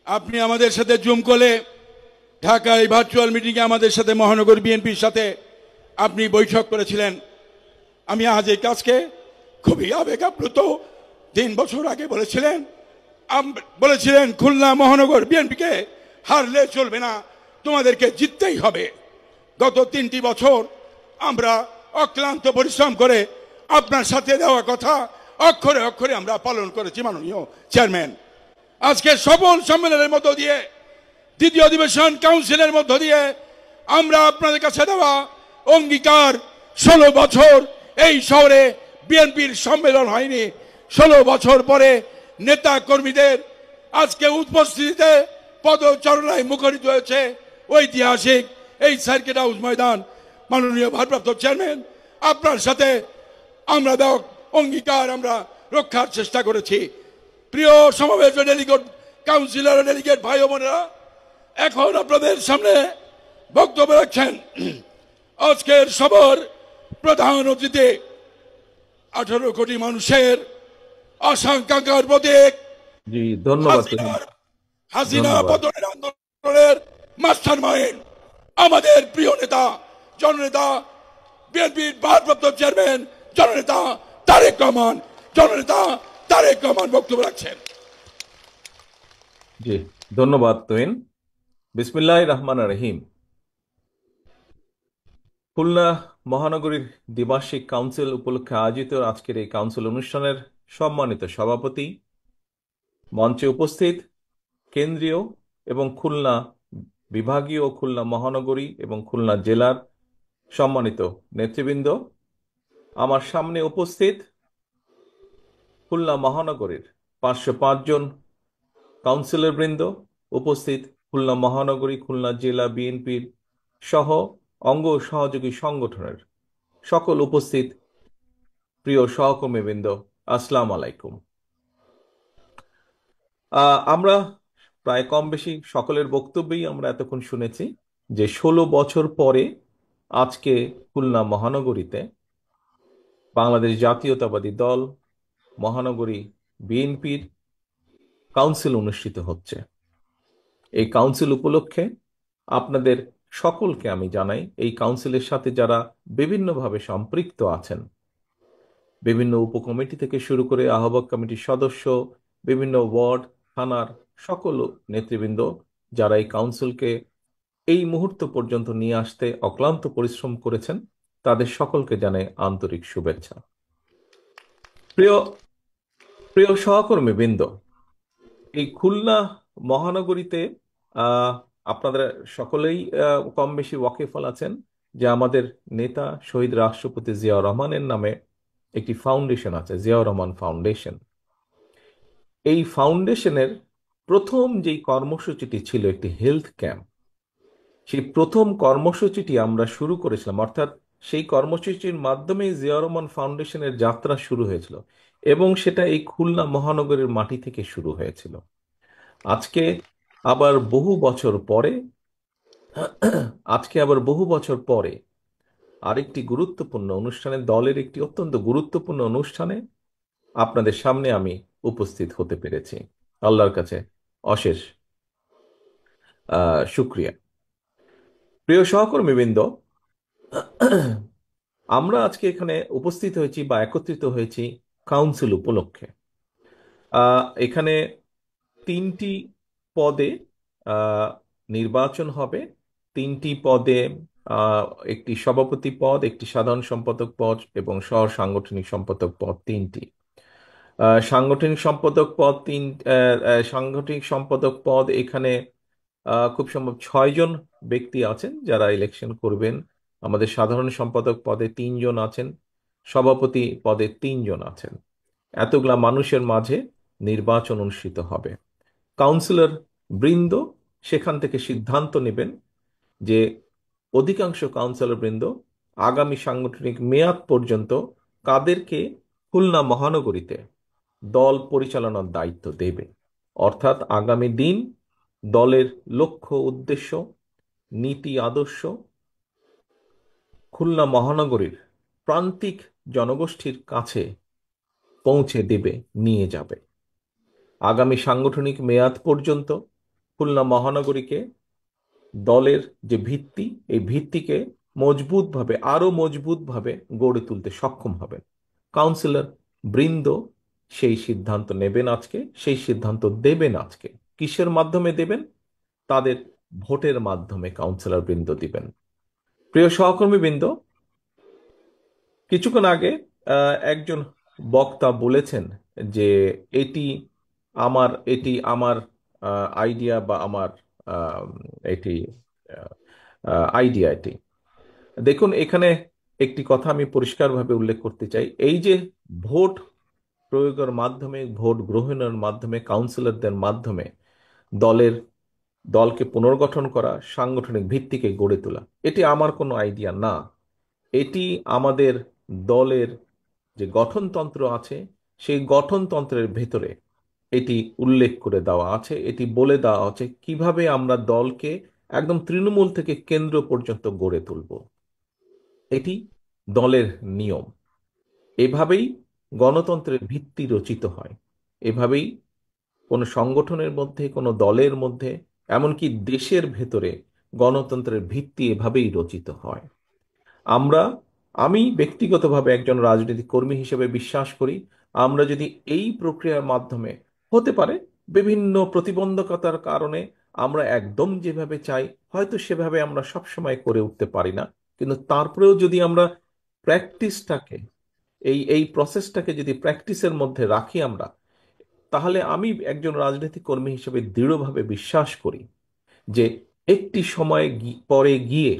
আপনি আমাদের সাথে জুম কলে ঢাকায় ভার্চুয়াল মিটিংয়ে আমাদের সাথে মহানগর বিএনপির সাথে আপনি বৈঠক করেছিলেন। আমি আজ এই কাজকে খুবই আবেগাপ্লুত। 3 বছর আগে বলেছিলেন খুলনা মহানগর বিএনপিকে হারলে চলবে না, তোমাদেরকে জিততেই হবে। গত 3টি বছর আমরা অক্লান্ত পরিশ্রম করে আপনার সাথে দেওয়া কথা অক্ষরে অক্ষরে আমরা পালন করেছি। মাননীয় চেয়ারম্যান, আজকে সফল সম্মেলনের মধ্য দিয়ে, দ্বিতীয় অধিবেশন কাউন্সিলের মধ্য দিয়ে আমরা আপনাদের কাছে দেওয়া অঙ্গীকার, 16 বছর এই শহরে বিএনপির সম্মেলন হয়নি। 16 বছর পরে নেতা কর্মীদের আজকে উপস্থিতিতে পদচারণায় মুখরিত হয়েছে ঐতিহাসিক এই সার্কিট হাউস ময়দান। মাননীয় ভারপ্রাপ্ত চেয়ারম্যান, আপনার সাথে আমরা দেওয়া অঙ্গীকার আমরা রক্ষার চেষ্টা করেছি। প্রিয় সমাবেশ ডেলিগেট, কাউন্সিলর, ডেলিগেট ভাই ও বোনেরা, এখন আপনাদের সামনে বক্তব্য রাখছেন আজকের সভার প্রধান অতিথি, 18 কোটি মানুষের আশঙ্কার প্রতীক, জি ধন্যবাদ, হাসিনা পতনের আন্দোলনের মাস্টার মাইন্ড, আমাদের প্রিয় নেতা, জননেতা, বিএনপির ভারপ্রাপ্ত চেয়ারম্যান জননেতা তারেক রহমান। জননেতা তারেক রহমান বক্তব্য রাখছেন। জি ধন্যবাদ তুহিন। বিসমিল্লাহির রহমানির রহিম। খুলনা মহানগরীর দ্বিবার্ষিক কাউন্সিল উপলক্ষে আয়োজিত আজকের এই কাউন্সিল অনুষ্ঠানের সম্মানিত সভাপতি, মঞ্চে উপস্থিত কেন্দ্রীয় এবং খুলনা বিভাগীয়, খুলনা মহানগরী এবং খুলনা জেলার সম্মানিত নেতৃবৃন্দ, আমার সামনে উপস্থিত খুলনা মহানগরীর 505 জন কাউন্সিলর বৃন্দ, উপস্থিত খুলনা মহানগরী, খুলনা জেলা বিএনপির সহ অঙ্গ সহযোগী সংগঠনের সকল উপস্থিত প্রিয় সহকর্মীবৃন্দ, আসসালামু আলাইকুম। আমরা প্রায় কম বেশি সকলের বক্তব্যেই আমরা এতক্ষণ শুনেছি যে 16 বছর পরে আজকে খুলনা মহানগরীতে বাংলাদেশ জাতীয়তাবাদী দল মহানগরী বিএনপির কাউন্সিল অনুষ্ঠিত হচ্ছে। এই কাউন্সিল উপলক্ষে আপনাদের সকলকে আমি জানাই, এই কাউন্সিলের সাথে যারা বিভিন্নভাবে সম্পৃক্ত আছেন, বিভিন্ন উপকমিটি থেকে শুরু করে আহ্বায়ক কমিটির সদস্য, বিভিন্ন ওয়ার্ড, থানার সকল নেতৃবৃন্দ যারা এই কাউন্সিলকে এই মুহূর্ত পর্যন্ত নিয়ে আসতে অক্লান্ত পরিশ্রম করেছেন, তাদের সকলকে জানাই আন্তরিক শুভেচ্ছা। প্রিয় প্রিয় সহকর্মীবৃন্দ, এই খুলনা মহানগরীতে আপনাদের সকলেই কম বেশি ওয়াকিফল আছেন যে আমাদের নেতা শহীদ রাষ্ট্রপতি জিয়াউর রহমানের নামে একটি ফাউন্ডেশন আছে, জিয়াউর রহমান ফাউন্ডেশন। এই ফাউন্ডেশনের প্রথম যেই কর্মসূচিটি ছিল একটি হেলথ ক্যাম্প, সেই প্রথম কর্মসূচিটি আমরা শুরু করেছিলাম, অর্থাৎ সেই কর্মসূচির মাধ্যমে জিয়াউর রহমান ফাউন্ডেশনের যাত্রা শুরু হয়েছিল এবং সেটা এই খুলনা মহানগরীর মাটি থেকে শুরু হয়েছিল। আজকে আবার বহু বছর পরে আরেকটি গুরুত্বপূর্ণ অনুষ্ঠানে, দলের একটি অত্যন্ত গুরুত্বপূর্ণ অনুষ্ঠানে আপনাদের সামনে আমি উপস্থিত হতে পেরেছি। আল্লাহর কাছে অশেষ শুকরিয়া। প্রিয় সহকর্মীবৃন্দ, আমরা আজকে এখানে উপস্থিত হয়েছি বা একত্রিত হয়েছি কাউন্সিল উপলক্ষে। এখানে 3টি পদে নির্বাচন হবে। 3টি পদে একটি সভাপতি পদ, একটি সাধারণ সম্পাদক পদ এবং সহ সাংগঠনিক সম্পাদক পদ 3টি। সাংগঠনিক সম্পাদক পদ এখানে খুব সম্ভব 6 জন ব্যক্তি আছেন যারা ইলেকশন করবেন। আমাদের সাধারণ সম্পাদক পদে 3 জন আছেন, সভাপতি পদে 3 জন আছেন। এতগুলা মানুষের মাঝে নির্বাচন অনুষ্ঠিত হবে। কাউন্সিলর বৃন্দ সেখান থেকে সিদ্ধান্ত নেবেন যে অধিকাংশ কাউন্সিলর বৃন্দ আগামী সাংগঠনিক মেয়াদ পর্যন্ত কাদেরকে খুলনা মহানগরীতে দল পরিচালনার দায়িত্ব দেবে। অর্থাৎ আগামী দিন দলের লক্ষ্য, উদ্দেশ্য, নীতি, আদর্শ খুলনা মহানগরীর প্রান্তিক জনগোষ্ঠীর কাছে পৌঁছে দেবে, নিয়ে যাবে। আগামী সাংগঠনিক মেয়াদ পর্যন্ত খুলনা মহানগরীকে, দলের যে ভিত্তি, এই ভিত্তিকে মজবুতভাবে, আরো মজবুতভাবে গড়ে তুলতে সক্ষম হবেন। কাউন্সিলর বৃন্দ সেই সিদ্ধান্ত নেবেন আজকে, সেই সিদ্ধান্ত দেবেন আজকে। কিসের মাধ্যমে দেবেন? তাদের ভোটের মাধ্যমে কাউন্সিলর বৃন্দ দিবেন। প্রিয় সহকর্মী বৃন্দ, কিছুক্ষণ আগে একজন বক্তা বলেছেন যে এটি এটি আমার আইডিয়া বা আমার আহ, এটি আইডিয়া এটি। দেখুন, এখানে একটি কথা আমি পরিষ্কারভাবে উল্লেখ করতে চাই। এই যে ভোট প্রয়োগের মাধ্যমে, ভোট গ্রহণের মাধ্যমে, কাউন্সিলরদের মাধ্যমে দলের দলকে পুনর্গঠন করা, সাংগঠনিক ভিত্তিকে গড়ে তোলা, এটি আমার কোনো আইডিয়া না। এটি আমাদের দলের যে গঠনতন্ত্র আছে, সেই গঠনতন্ত্রের ভেতরে এটি উল্লেখ করে দেওয়া আছে। এটি বলে দেওয়া আছে কিভাবে আমরা দলকে একদম তৃণমূল থেকে কেন্দ্র পর্যন্ত গড়ে তুলব। এটি দলের নিয়ম। এভাবেই গণতন্ত্রের ভিত্তি রচিত হয়। এভাবেই কোনো সংগঠনের মধ্যে, কোনো দলের মধ্যে, এমনকি দেশের ভেতরে গণতন্ত্রের ভিত্তি এভাবেই রচিত হয়। আমরা আমি ব্যক্তিগতভাবে একজন রাজনৈতিক কর্মী হিসেবে বিশ্বাস করি, আমরা যদি এই প্রক্রিয়ার মাধ্যমে, হতে পারে বিভিন্ন প্রতিবন্ধকতার কারণে আমরা একদম যেভাবে চাই হয়তো সেভাবে আমরা সবসময় করে উঠতে পারি না, কিন্তু তারপরেও যদি আমরা প্র্যাকটিসটাকে, এই প্রসেসটাকে যদি প্র্যাকটিসের মধ্যে রাখি আমরা, তাহলে আমি একজন রাজনৈতিক কর্মী হিসেবে দৃঢ়ভাবে বিশ্বাস করি যে একটি সময় পরে গিয়ে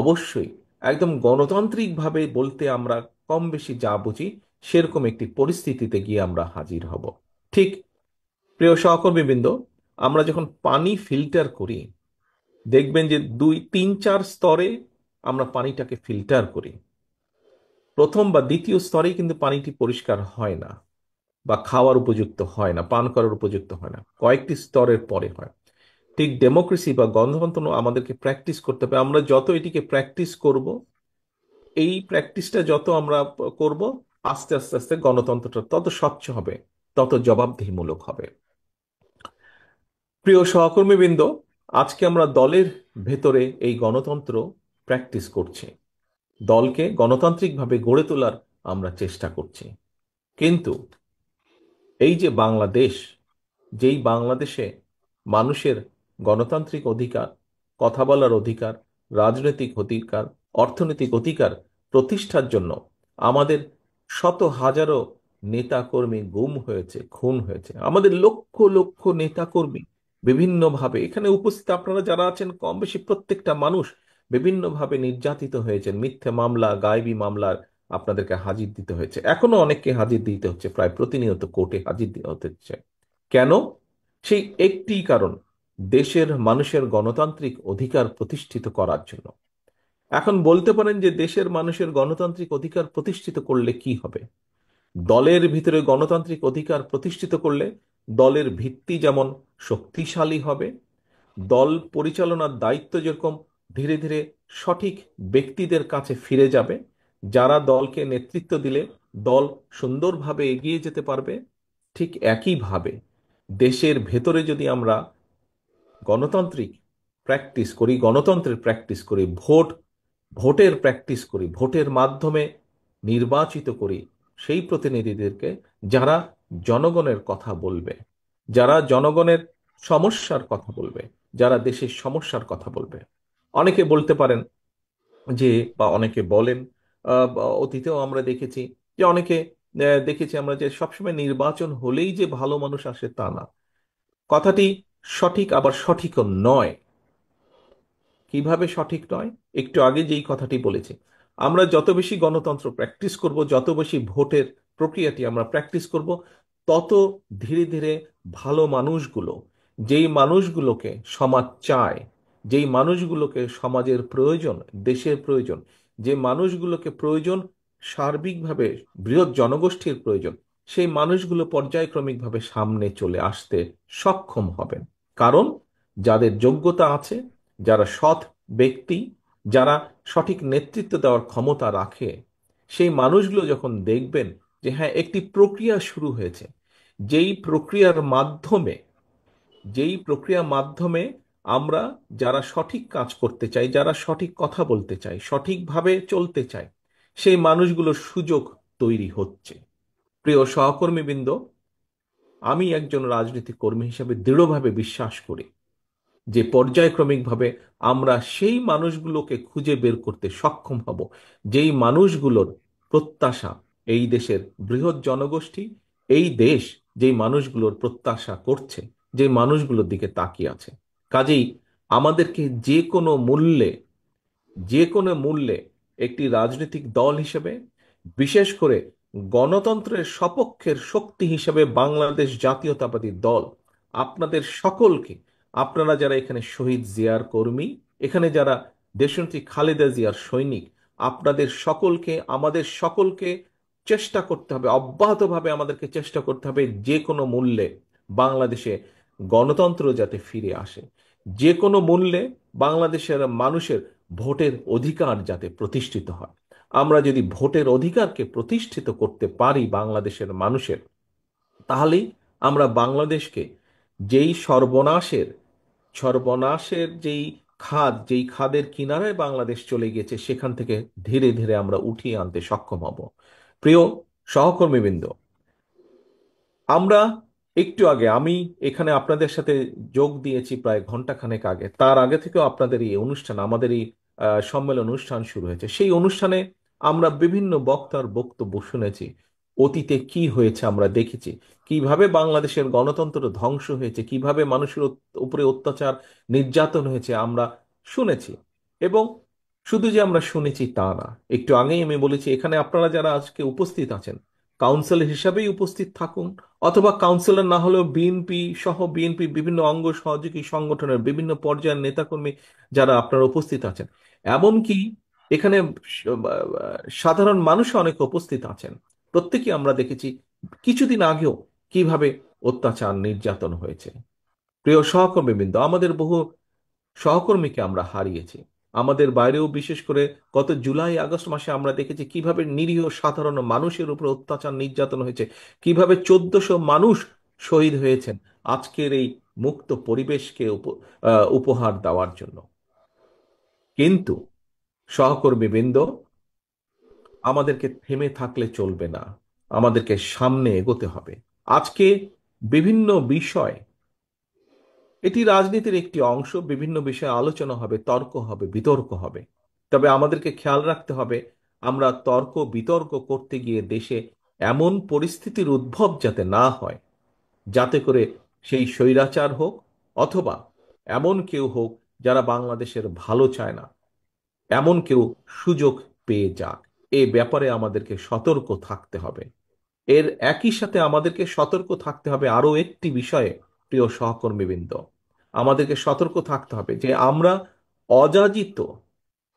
অবশ্যই একদম গণতান্ত্রিকভাবে বলতে আমরা কম বেশি যা বুঝি সেরকম একটি পরিস্থিতিতে গিয়ে আমরা হাজির হব। ঠিক, প্রিয় সহকর্মীবৃন্দ, আমরা যখন পানি ফিল্টার করি, দেখবেন যে 2, 3, 4 স্তরে আমরা পানিটাকে ফিল্টার করি। প্রথম বা দ্বিতীয় স্তরেই কিন্তু পানিটি পরিষ্কার হয় না, বা খাওয়ার উপযুক্ত হয় না, পান করার উপযুক্ত হয় না, কয়েকটি স্তরের পরে হয়। ঠিক ডেমোক্রেসি বা গণতন্ত্র আমাদেরকে প্র্যাকটিস করতে হবে। আমরা যত এটিকে প্র্যাকটিস করব, এই প্র্যাকটিসটা যত আমরা করব, আস্তে আস্তে আস্তে গণতন্ত্রটা তত স্বচ্ছ হবে, তত জবাবদিহিমূলক হবে। প্রিয় সহকর্মীবৃন্দ, আজকে আমরা দলের ভেতরে এই গণতন্ত্র প্র্যাকটিস করছি, দলকে গণতান্ত্রিকভাবে গড়ে তোলার আমরা চেষ্টা করছি। কিন্তু এই যে বাংলাদেশ, যেই বাংলাদেশে মানুষের গণতান্ত্রিক অধিকার, কথা বলার অধিকার, রাজনৈতিক অধিকার, অর্থনৈতিক অধিকার প্রতিষ্ঠার জন্য আমাদের শত হাজারো নেতাকর্মী গুম হয়েছে, খুন হয়েছে, আমাদের লক্ষ লক্ষ নেতাকর্মী বিভিন্নভাবে, এখানে উপস্থিত আপনারা যারা আছেন কম বেশি প্রত্যেকটা মানুষ বিভিন্নভাবে নির্যাতিত হয়েছেন, মিথ্যে মামলা, গায়েবী মামলার আপনাদেরকে হাজির দিতে হয়েছে, এখনো অনেককে হাজির দিতে হচ্ছে, প্রায় প্রতিনিয়ত কোর্টে হাজির দিতে হচ্ছে। কেন? সেই একটি কারণ, দেশের মানুষের গণতান্ত্রিক অধিকার প্রতিষ্ঠিত করার জন্য। এখন বলতে পারেন যে দেশের মানুষের গণতান্ত্রিক অধিকার প্রতিষ্ঠিত করলে কি হবে? দলের ভিতরে গণতান্ত্রিক অধিকার প্রতিষ্ঠিত করলে দলের ভিত্তি যেমন শক্তিশালী হবে, দল পরিচালনার দায়িত্ব যেরকম ধীরে ধীরে সঠিক ব্যক্তিদের কাছে ফিরে যাবে, যারা দলকে নেতৃত্ব দিলে দল সুন্দরভাবে এগিয়ে যেতে পারবে, ঠিক একইভাবে দেশের ভেতরে যদি আমরা গণতান্ত্রিক প্র্যাকটিস করি, গণতন্ত্রের প্র্যাকটিস করি, ভোটের প্র্যাকটিস করি, ভোটের মাধ্যমে নির্বাচিত করি সেই প্রতিনিধিদেরকে, যারা জনগণের কথা বলবে, যারা জনগণের সমস্যার কথা বলবে, যারা দেশের সমস্যার কথা বলবে। অনেকে বলতে পারেন যে, বা অনেকে বলেন, বা অতীতেও আমরা দেখেছি যে অনেকে দেখেছি আমরা যে সবসময় নির্বাচন হলেই যে ভালো মানুষ আসে তা না। কথাটি সঠিক, আবার সঠিকও নয়। কিভাবে সঠিক নয়? একটু আগে যেই কথাটি বলেছি, আমরা যত বেশি গণতন্ত্র প্র্যাকটিস করব, যত বেশি ভোটের প্রক্রিয়াটি আমরা প্র্যাকটিস করব, তত ধীরে ধীরে ভালো মানুষগুলো, যেই মানুষগুলোকে সমাজ চায়, যেই মানুষগুলোকে সমাজের প্রয়োজন, দেশের প্রয়োজন, যে মানুষগুলোকে প্রয়োজন, সার্বিকভাবে বৃহৎ জনগোষ্ঠীর প্রয়োজন, সেই মানুষগুলো পর্যায়ক্রমিকভাবে সামনে চলে আসতে সক্ষম হবেন। কারণ যাদের যোগ্যতা আছে, যারা সৎ ব্যক্তি, যারা সঠিক নেতৃত্ব দেওয়ার ক্ষমতা রাখে, সেই মানুষগুলো যখন দেখবেন যে হ্যাঁ, একটি প্রক্রিয়া শুরু হয়েছে, যেই প্রক্রিয়ার মাধ্যমে যেই প্রক্রিয়ার মাধ্যমে আমরা যারা সঠিক কাজ করতে চাই, যারা সঠিক কথা বলতে চাই, সঠিকভাবে চলতে চাই, সেই মানুষগুলোর সুযোগ তৈরি হচ্ছে। প্রিয় সহকর্মীবৃন্দ, আমি একজন রাজনৈতিক কর্মী হিসেবে দৃঢ়ভাবে বিশ্বাস করি যে পর্যায়ক্রমিকভাবে আমরা সেই মানুষগুলোকে খুঁজে বের করতে সক্ষম হব, যেই মানুষগুলোর প্রত্যাশা এই দেশের বৃহৎ জনগোষ্ঠী, এই দেশ যেই মানুষগুলোর প্রত্যাশা করছে, যে মানুষগুলোর দিকে তাকিয়ে আছে। কাজেই আমাদেরকে যে কোনো মূল্যে একটি রাজনৈতিক দল হিসেবে, বিশেষ করে গণতন্ত্রের সপক্ষের শক্তি হিসেবে বাংলাদেশ জাতীয়তাবাদী দল আপনাদের সকলকে, আপনারা যারা এখানে শহীদ জিয়ার কর্মী, এখানে যারা দেশনেত্রী খালেদা জিয়ার সৈনিক, আপনাদের সকলকে, আমাদের সকলকে চেষ্টা করতে হবে, অব্যাহতভাবে আমাদেরকে চেষ্টা করতে হবে যে কোনো মূল্যে বাংলাদেশে গণতন্ত্র যাতে ফিরে আসে, যে কোনো মূল্যে বাংলাদেশের মানুষের ভোটের অধিকার যাতে প্রতিষ্ঠিত হয়। আমরা যদি ভোটের অধিকারকে প্রতিষ্ঠিত করতে পারি বাংলাদেশের মানুষের, তাহলেই আমরা বাংলাদেশকে যেই সর্বনাশের সর্বনাশের যেই খাদের কিনারায় বাংলাদেশ চলে গেছে, সেখান থেকে ধীরে ধীরে আমরা উঠিয়ে আনতে সক্ষম হব। প্রিয় সহকর্মীবৃন্দ, আমরা একটু আগে, আমি এখানে আপনাদের সাথে যোগ দিয়েছি প্রায় ঘন্টাখানেক আগে, তার আগে থেকেও আপনাদের এই অনুষ্ঠান, আমাদের এই সম্মেলন অনুষ্ঠান শুরু হয়েছে। সেই অনুষ্ঠানে আমরা বিভিন্ন বক্তার বক্তব্য শুনেছি। অতীতে কি হয়েছে আমরা দেখেছি, কিভাবে বাংলাদেশের গণতন্ত্র ধ্বংস হয়েছে, কিভাবে মানুষের উপরে অত্যাচার নির্যাতন হয়েছে আমরা শুনেছি। এবং শুধু যে আমরা শুনেছি তা না, একটু আগেই আমি বলেছি, এখানে আপনারা যারা আজকে উপস্থিত আছেন, কাউন্সিলর হিসাবেই উপস্থিত থাকুন, অথবা কাউন্সিলর না হলেও বিএনপি সহ বিএনপি বিভিন্ন অঙ্গ সহযোগী সংগঠনের বিভিন্ন পর্যায়ের নেতাকর্মী যারা আপনারা উপস্থিত আছেন, এমনকি এখানে সাধারণ মানুষ অনেক উপস্থিত আছেন, প্রত্যেকেই আমরা দেখেছি কিছুদিন আগেও কিভাবে অত্যাচার নির্যাতন হয়েছে। প্রিয় সহকর্মীবৃন্দ, আমাদের বহু সহকর্মীকে আমরা হারিয়েছি। আমাদের বাইরেও, বিশেষ করে গত জুলাই আগস্ট মাসে আমরা দেখেছি কিভাবে নিরীহ সাধারণ মানুষের উপর অত্যাচার নির্যাতন হয়েছে, কিভাবে 1400 মানুষ শহীদ হয়েছেন আজকের এই মুক্ত পরিবেশকে উপহার দেওয়ার জন্য। কিন্তু সহকর্মীবৃন্দ, আমাদেরকে থেমে থাকলে চলবে না, আমাদেরকে সামনে এগোতে হবে। আজকে বিভিন্ন বিষয়, এটি রাজনীতির একটি অংশ, বিভিন্ন বিষয়ে আলোচনা হবে, তর্ক হবে, বিতর্ক হবে। তবে আমাদেরকে খেয়াল রাখতে হবে আমরা তর্ক বিতর্ক করতে গিয়ে দেশে এমন পরিস্থিতির উদ্ভব যাতে না হয়, যাতে করে সেই স্বৈরাচার হোক অথবা এমন কেউ হোক যারা বাংলাদেশের ভালো চায় না, এমন কেউ সুযোগ পেয়ে যাক। এ ব্যাপারে আমাদেরকে সতর্ক থাকতে হবে। এর একই সাথে আমাদেরকে সতর্ক থাকতে হবে আরো একটি বিষয়ে। প্রিয় সহকর্মীবৃন্দ, আমাদেরকে সতর্ক থাকতে হবে যে আমরা অযাচিত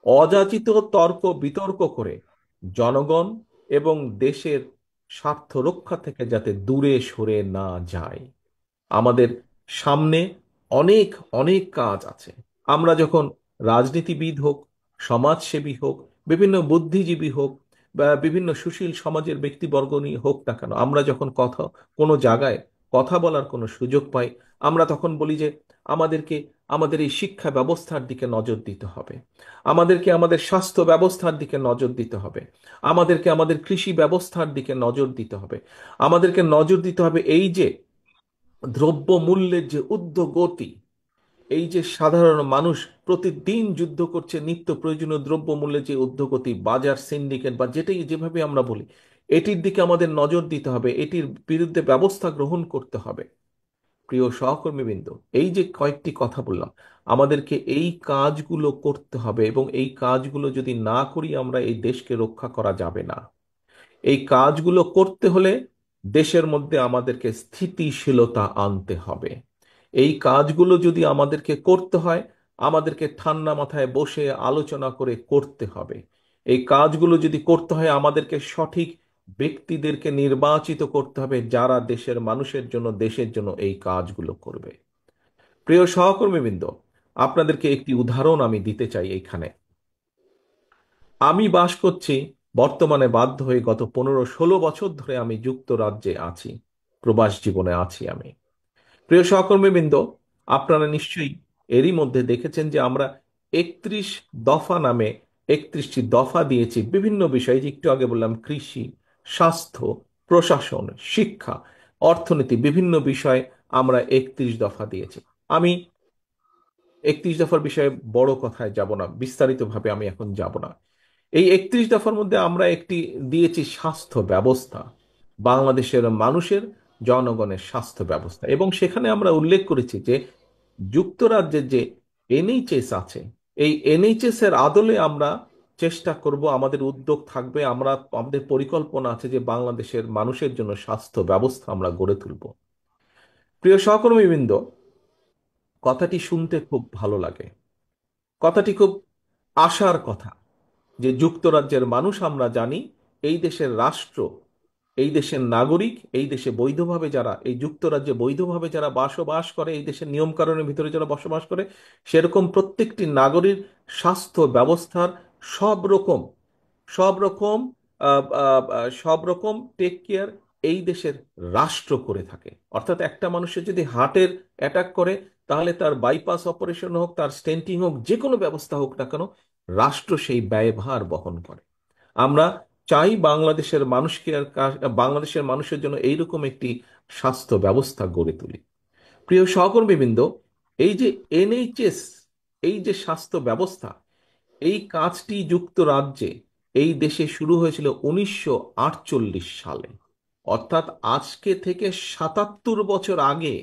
অযাচিত তর্ক বিতর্ক করে জনগণ এবং দেশের স্বার্থ রক্ষা থেকে যাতে দূরে সরে না যায়। আমাদের সামনে অনেক অনেক কাজ আছে। আমরা যখন রাজনীতিবিদ হোক, সমাজসেবী হোক, বিভিন্ন বুদ্ধিজীবী হোক, বা বিভিন্ন সুশীল সমাজের ব্যক্তিবর্গ নিয়ে হোক না কেন, আমরা যখন কোনো জায়গায় কথা বলার কোনো সুযোগ পাই, আমরা তখন বলি যে আমাদেরকে আমাদের এই শিক্ষা ব্যবস্থার দিকে নজর দিতে হবে, আমাদেরকে আমাদের স্বাস্থ্য ব্যবস্থার দিকে নজর দিতে হবে, আমাদেরকে আমাদের কৃষি ব্যবস্থার দিকে নজর দিতে হবে, আমাদেরকে নজর দিতে হবে এই যে দ্রব্য মূল্যের যে ঊর্ধ্বগতি, এই যে সাধারণ মানুষ প্রতিদিন যুদ্ধ করছে নিত্য প্রয়োজনীয় দ্রব্য মূল্যের যে ঊর্ধ্বগতি, বাজার সিন্ডিকেট বা যেটাই যেভাবে আমরা বলি, এটির দিকে আমাদের নজর দিতে হবে, এটির বিরুদ্ধে ব্যবস্থা গ্রহণ করতে হবে। প্রিয় সহকর্মীবৃন্দ, এই যে কয়েকটি কথা বললাম, আমাদেরকে এই কাজগুলো করতে হবে, এবং এই কাজগুলো যদি না করি আমরা এই দেশকে রক্ষা করা যাবে না। এই কাজগুলো করতে হলে দেশের মধ্যে আমাদেরকে স্থিতিশীলতা আনতে হবে। এই কাজগুলো যদি আমাদেরকে করতে হয়, আমাদেরকে ঠান্ডা মাথায় বসে আলোচনা করে করতে হবে। এই কাজগুলো যদি করতে হয়, আমাদেরকে সঠিক ব্যক্তিদেরকে নির্বাচিত করতে হবে যারা দেশের মানুষের জন্য, দেশের জন্য এই কাজগুলো করবে। প্রিয় সহকর্মীবৃন্দ, আপনাদেরকে একটি উদাহরণ আমি দিতে চাই এইখানে। আমি বাস করছি, বর্তমানে বাধ্য হয়ে গত 15-16 বছর ধরে আমি যুক্তরাজ্যে আছি, প্রবাস জীবনে আছি আমি। প্রিয় সহকর্মীবৃন্দ, আপনারা নিশ্চয়ই এরই মধ্যে দেখেছেন যে আমরা 31 দফা নামে 31টি দফা দিয়েছি বিভিন্ন বিষয়ে, যে একটু আগে বললাম কৃষি, স্বাস্থ্য, প্রশাসন, শিক্ষা, অর্থনীতি, বিভিন্ন বিষয়ে আমরা 31 দফা দিয়েছি। আমি 31 দফার বিষয়ে বড় কথায় যাব না, বিস্তারিতভাবে আমি এখন যাব না। এই 31 দফার মধ্যে আমরা একটি দিয়েছি স্বাস্থ্য ব্যবস্থা, বাংলাদেশের মানুষের, জনগণের স্বাস্থ্য ব্যবস্থা। এবং সেখানে আমরা উল্লেখ করেছি যে যুক্তরাজ্যের যে এনএইচএস আছে, এই এনএইচএস এর আদলে আমরা চেষ্টা করব, আমাদের উদ্যোগ থাকবে, আমাদের পরিকল্পনা আছে যে বাংলাদেশের মানুষের জন্য স্বাস্থ্য ব্যবস্থা আমরা গড়ে তুলব। প্রিয় সহকর্মীবৃন্দ, কথাটি শুনতে খুব ভালো লাগে, কথাটি খুব আশার কথা, যে যুক্তরাজ্যের মানুষ, আমরা জানি, এই দেশের রাষ্ট্র, এই দেশের নাগরিক, এই দেশে বৈধভাবে যারা, এই যুক্তরাজ্যে বৈধভাবে যারা বসবাস করে, এই দেশের নিয়মকানুনের ভিতরে যারা বসবাস করে, সেরকম প্রত্যেকটি নাগরিক স্বাস্থ্য ব্যবস্থার সব রকম সব রকম সব রকম টেক কেয়ার এই দেশের রাষ্ট্র করে থাকে। অর্থাৎ একটা মানুষের যদি হার্টের অ্যাটাক করে, তাহলে তার বাইপাস অপারেশন হোক, তার স্টেন্টিং হোক, যে কোনো ব্যবস্থা হোক না কেন, রাষ্ট্র সেই ব্যয়ভার বহন করে। আমরা চাই বাংলাদেশের মানুষের জন্য এইরকম একটি স্বাস্থ্য ব্যবস্থা গড়ে তুলি। প্রিয় সহকর্মীবৃন্দ, এই যে এনএইচএস, এই যে স্বাস্থ্য ব্যবস্থা, এই কাজটি যুক্তরাজ্যে, এই দেশে শুরু হয়েছিল 1948 সালে। অর্থাৎ আজকে থেকে 77 বছর আগে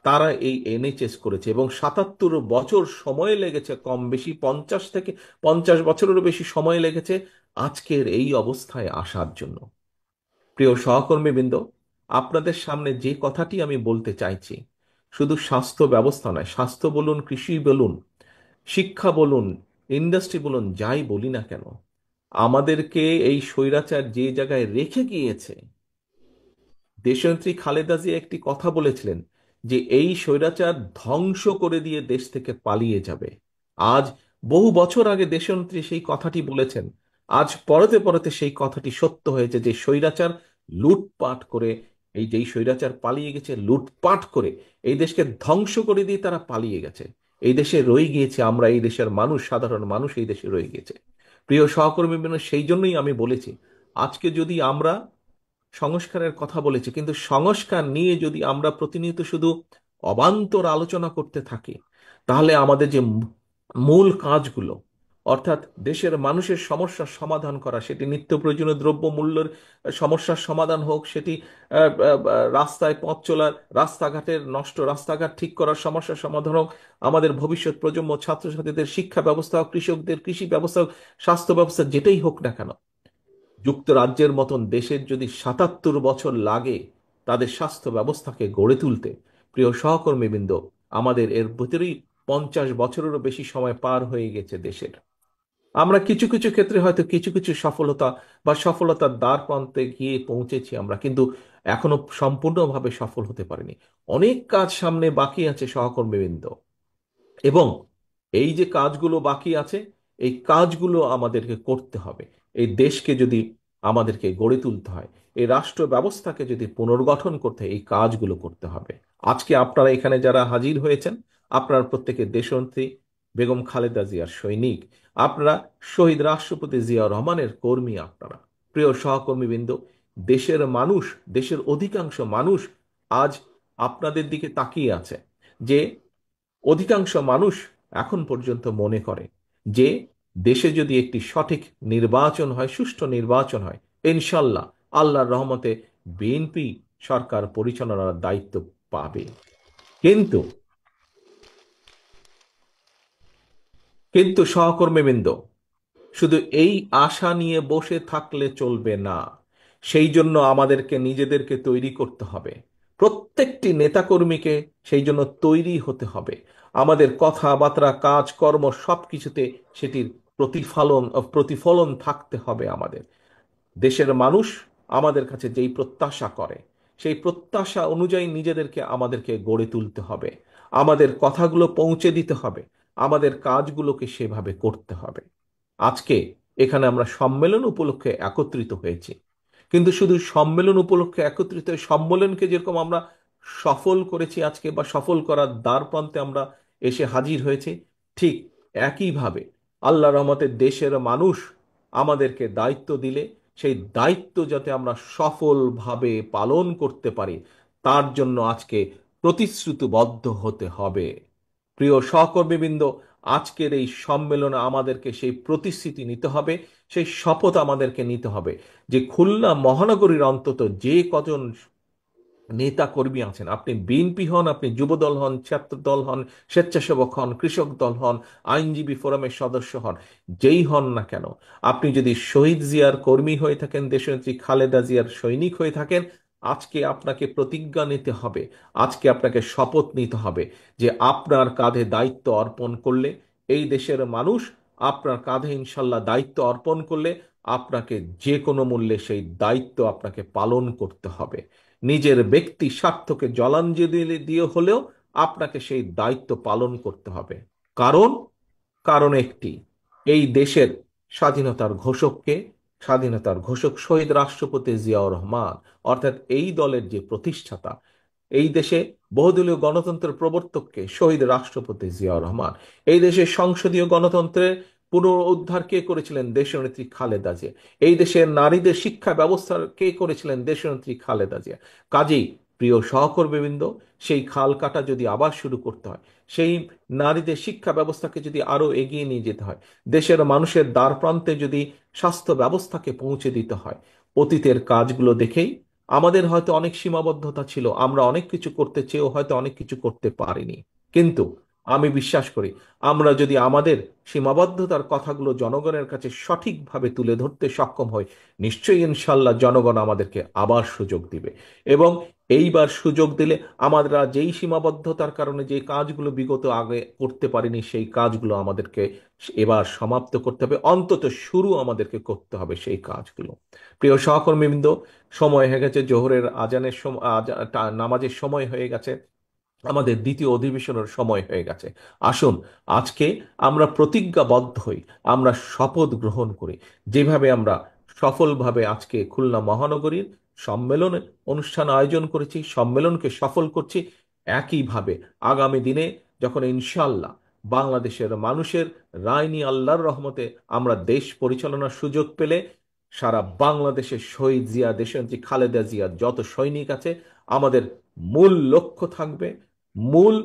তারা এই এনএইচএস করেছে, এবং 77 বছর সময় লেগেছে, কম বেশি 50 বছরেরও বেশি সময় লেগেছে আজকের এই অবস্থায় আসার জন্য। প্রিয় সহকর্মীবৃন্দ, আপনাদের সামনে যে কথাটি আমি বলতে চাইছি, শুধু স্বাস্থ্য ব্যবস্থা নয়, স্বাস্থ্য বলুন, কৃষি বলুন, শিক্ষা বলুন, ইন্ডাস্ট্রি বলুন, যাই বলি না কেন, আমাদেরকে এই স্বৈরাচার যে জায়গায় রেখে গিয়েছে, দেশনেত্রী খালেদা জিয়া একটি কথা বলেছিলেন যে এই স্বৈরাচার ধ্বংস করে দিয়ে দেশ থেকে পালিয়ে যাবে। আজ বহু বছর আগে দেশনেত্রী সেই কথাটি বলেছেন, আজ পরতে পরতে সেই কথাটি সত্য হয়েছে, যে স্বৈরাচার লুটপাট করে, এই যেই স্বৈরাচার পালিয়ে গেছে লুটপাট করে, এই দেশকে ধ্বংস করে দিয়ে তারা পালিয়ে গেছে। এই দেশে রয়ে গিয়েছে আমরা, এই দেশের মানুষ, সাধারণ মানুষ এই দেশে রয়ে গিয়েছে। প্রিয় সহকর্মী, সেই জন্যই আমি বলেছি, আজকে যদি আমরা সংস্কারের কথা বলেছি, কিন্তু সংস্কার নিয়ে যদি আমরা প্রতিনিয়ত শুধু অবান্তর আলোচনা করতে থাকি, তাহলে আমাদের যে মূল কাজগুলো, অর্থাৎ দেশের মানুষের সমস্যার সমাধান করা, সেটি নিত্য প্রয়োজনীয় দ্রব্য মূল্যের সমস্যার সমাধান হোক, সেটি রাস্তায় পথ চলার, রাস্তাঘাটের নষ্ট রাস্তাঘাট ঠিক করার সমস্যার সমাধান হোক, আমাদের ভবিষ্যৎ প্রজন্ম ছাত্রছাত্রীদের শিক্ষা ব্যবস্থা হোক, কৃষকদের কৃষি ব্যবস্থা হোক, স্বাস্থ্য ব্যবস্থা, যেটাই হোক না কেন, যুক্তরাজ্যের মতন দেশের যদি 77 বছর লাগে তাদের স্বাস্থ্য ব্যবস্থাকে গড়ে তুলতে, প্রিয় সহকর্মীবৃন্দ, আমাদের এর ভিতরেই 50 বছরেরও বেশি সময় পার হয়ে গেছে দেশের। আমরা কিছু কিছু ক্ষেত্রে হয়তো কিছু কিছু সফলতা বা সফলতার দ্বার প্রান্তে গিয়ে পৌঁছেছি আমরা, কিন্তু এখনো সম্পূর্ণভাবে সফল হতে পারিনি। অনেক কাজ সামনে বাকি আছে সহকর্মীবৃন্দ, এবং এই যে কাজগুলো বাকি আছে, এই কাজগুলো আমাদেরকে করতে হবে। এই দেশকে যদি আমাদেরকে গড়ে তুলতে হয়, এই রাষ্ট্র ব্যবস্থাকে যদি পুনর্গঠন করতে হয়, এই কাজগুলো করতে হবে। আজকে আপনারা এখানে যারা হাজির হয়েছেন, আপনারা প্রত্যেকে দেশনেত্রী বেগম খালেদা জিয়ার সৈনিক, আপনারা শহীদ রাষ্ট্রপতি জিয়া রহমানের কর্মী। আপনারা, প্রিয় সহকর্মীবৃন্দ, দেশের মানুষ, দেশের অধিকাংশ মানুষ আজ আপনাদের দিকে তাকিয়ে আছে, যে অধিকাংশ মানুষ এখন পর্যন্ত মনে করে যে দেশে যদি একটি সঠিক নির্বাচন হয়, সুষ্ঠু নির্বাচন হয়, ইনশাল্লাহ আল্লাহর রহমতে বিএনপি সরকার পরিচালনার দায়িত্ব পাবে। কিন্তু কিন্তু সহকর্মীবৃন্দ, শুধু এই আশা নিয়ে বসে থাকলে চলবে না। সেই জন্য আমাদেরকে নিজেদেরকে তৈরি করতে হবে, প্রত্যেকটি নেতাকর্মীকে সেই জন্য তৈরি হতে হবে। আমাদের কথাবার্তা, কাজ, কর্ম সবকিছুতে সেটির প্রতিফলন প্রতিফলন থাকতে হবে। আমাদের দেশের মানুষ আমাদের কাছে যেই প্রত্যাশা করে, সেই প্রত্যাশা অনুযায়ী আমাদেরকে গড়ে তুলতে হবে, আমাদের কথাগুলো পৌঁছে দিতে হবে, আমাদের কাজগুলোকে সেভাবে করতে হবে। আজকে এখানে আমরা সম্মেলন উপলক্ষে একত্রিত হয়েছি, কিন্তু শুধু সম্মেলন উপলক্ষে একত্রিত হয়ে সম্মেলনকে যেরকম আমরা সফল করেছি আজকে, বা সফল করার দ্বারপ্রান্তে আমরা এসে হাজির হয়েছি, ঠিক একইভাবে আল্লাহ রহমতের দেশের মানুষ আমাদেরকে দায়িত্ব দিলে সেই দায়িত্ব যাতে আমরা সফলভাবে পালন করতে পারি, তার জন্য আজকে প্রতিশ্রুতিবদ্ধ হতে হবে। প্রিয় সহকর্মীবৃন্দ, আজকের এই সম্মেলনে আমাদেরকে সেই প্রতিশ্রুতি নিতে হবে, সেই শপথ আমাদেরকে নিতে হবে যে খুলনা মহানগরীর অন্তত যে কজন নেতা কর্মী আছেন, আপনি বিএনপি হন, আপনি যুবদল হন, ছাত্র দল হন, স্বেচ্ছাসেবক হন, কৃষক দল হন, আইনজীবী ফোরামের সদস্য হন, যেই হন না কেন, আপনি যদি শহীদ জিয়ার কর্মী হয়ে থাকেন, দেশনেত্রী খালেদা জিয়ার সৈনিক হয়ে থাকেন, আজকে আপনাকে প্রতিজ্ঞা নিতে হবে, আজকে আপনাকে শপথ নিতে হবে যে আপনার কাঁধে দায়িত্ব অর্পণ করলে, এই দেশের মানুষ আপনার কাঁধে ইনশাল্লাহ দায়িত্ব অর্পণ করলে, আপনাকে যে কোনো মূল্যে সেই দায়িত্ব আপনাকে পালন করতে হবে। নিজের ব্যক্তি স্বার্থকে জলাঞ্জলি দিয়ে হলেও আপনাকে সেই দায়িত্ব পালন করতে হবে। কারণ কারণ একটি, এই দেশের স্বাধীনতার ঘোষককে, স্বাধীনতার ঘোষক শহীদ রাষ্ট্রপতি জিয়াউর রহমান, অর্থাৎ এই দলের যে প্রতিষ্ঠাতা, এই দেশে বহুদলীয় গণতন্ত্রের প্রবর্তককে শহীদ রাষ্ট্রপতি জিয়াউর রহমান। এই দেশে সংসদীয় গণতন্ত্রের পুনরুদ্ধার কে করেছিলেন? দেশনেত্রী খালেদা জিয়া। এই দেশের নারীদের শিক্ষা ব্যবস্থা কে করেছিলেন? দেশনেত্রী খালেদা জিয়া। কাজেই প্রিয় সহকর্মীবৃন্দ, সেই খাল কাটা যদি আবার শুরু করতে হয়, সেই নারীদের শিক্ষা ব্যবস্থাকে যদি আরো এগিয়ে নিয়ে যেতে হয়, দেশের মানুষের দ্বার প্রান্তে যদি স্বাস্থ্য ব্যবস্থাকে পৌঁছে দিতে হয়, অতীতের কাজগুলো দেখেই আমাদের হয়তো অনেক সীমাবদ্ধতা ছিল, আমরা অনেক কিছু করতে চেয়েও হয়তো অনেক কিছু করতে পারিনি। কিন্তু আমি বিশ্বাস করি, আমরা যদি আমাদের সীমাবদ্ধতার কথাগুলো জনগণের কাছে সঠিকভাবে তুলে ধরতে সক্ষম হই, নিশ্চয়ই ইনশাল্লাহ জনগণ আমাদেরকে আবার সুযোগ দিবে। এবং এইবার সুযোগ দিলে আমরা যেই সীমাবদ্ধতার কারণে যে কাজগুলো বিগত আগে করতে পারিনি, সেই কাজগুলো আমাদেরকে এবার সমাপ্ত করতে হবে, অন্তত শুরু আমাদেরকে করতে হবে সেই কাজগুলো। প্রিয় সহকর্মীবৃন্দ, সময় হয়ে গেছে জোহরের আজানের সময়, নামাজের সময় হয়ে গেছে, আমাদের দ্বিতীয় অধিবেশনের সময় হয়ে গেছে। আসুন আজকে আমরা প্রতিজ্ঞাবদ্ধ হই, আমরা শপথ গ্রহণ করি, যেভাবে আমরা সফলভাবে আজকে খুলনা মহানগরীর সম্মেলনে অনুষ্ঠান আয়োজন করেছি, সম্মেলনকে সফল করছি, একইভাবে আগামী দিনে যখন ইনশাল্লাহ বাংলাদেশের মানুষের রায় নিয়ে আল্লাহর রহমতে আমরা দেশ পরিচালনার সুযোগ পেলে, সারা বাংলাদেশের শহীদ জিয়া, দেশনেত্রী খালেদা জিয়ার যত সৈনিক আছে, আমাদের মূল লক্ষ্য থাকবে, মূল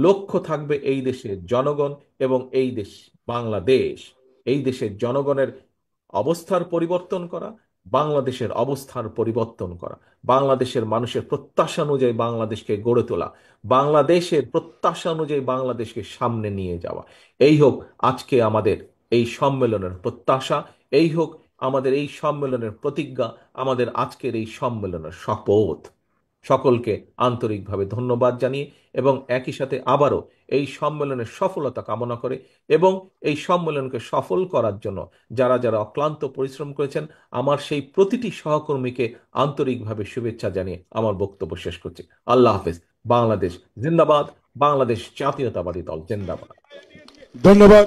লক্ষ্য থাকবে এই দেশের জনগণ এবং এই দেশ বাংলাদেশ, এই দেশের জনগণের অবস্থার পরিবর্তন করা, বাংলাদেশের অবস্থার পরিবর্তন করা, বাংলাদেশের মানুষের প্রত্যাশা অনুযায়ী বাংলাদেশকে গড়ে তোলা, বাংলাদেশের প্রত্যাশা অনুযায়ী বাংলাদেশকে সামনে নিয়ে যাওয়া। এই হোক আজকে আমাদের এই সম্মেলনের প্রত্যাশা, এই হোক আমাদের এই সম্মেলনের প্রতিজ্ঞা, আমাদের আজকের এই সম্মেলনের শপথ। সকলকে আন্তরিকভাবে ধন্যবাদ জানিয়ে এবং একই সাথে আবারও এই সম্মেলনের সফলতা কামনা করে এবং এই সম্মেলনকে সফল করার জন্য যারা যারা অক্লান্ত পরিশ্রম করেছেন, আমার সেই প্রতিটি সহকর্মীকে আন্তরিকভাবে শুভেচ্ছা জানিয়ে আমার বক্তব্য শেষ করছি। আল্লাহ হাফেজ। বাংলাদেশ জিন্দাবাদ, বাংলাদেশ জাতীয়তাবাদী দল জিন্দাবাদ। ধন্যবাদ।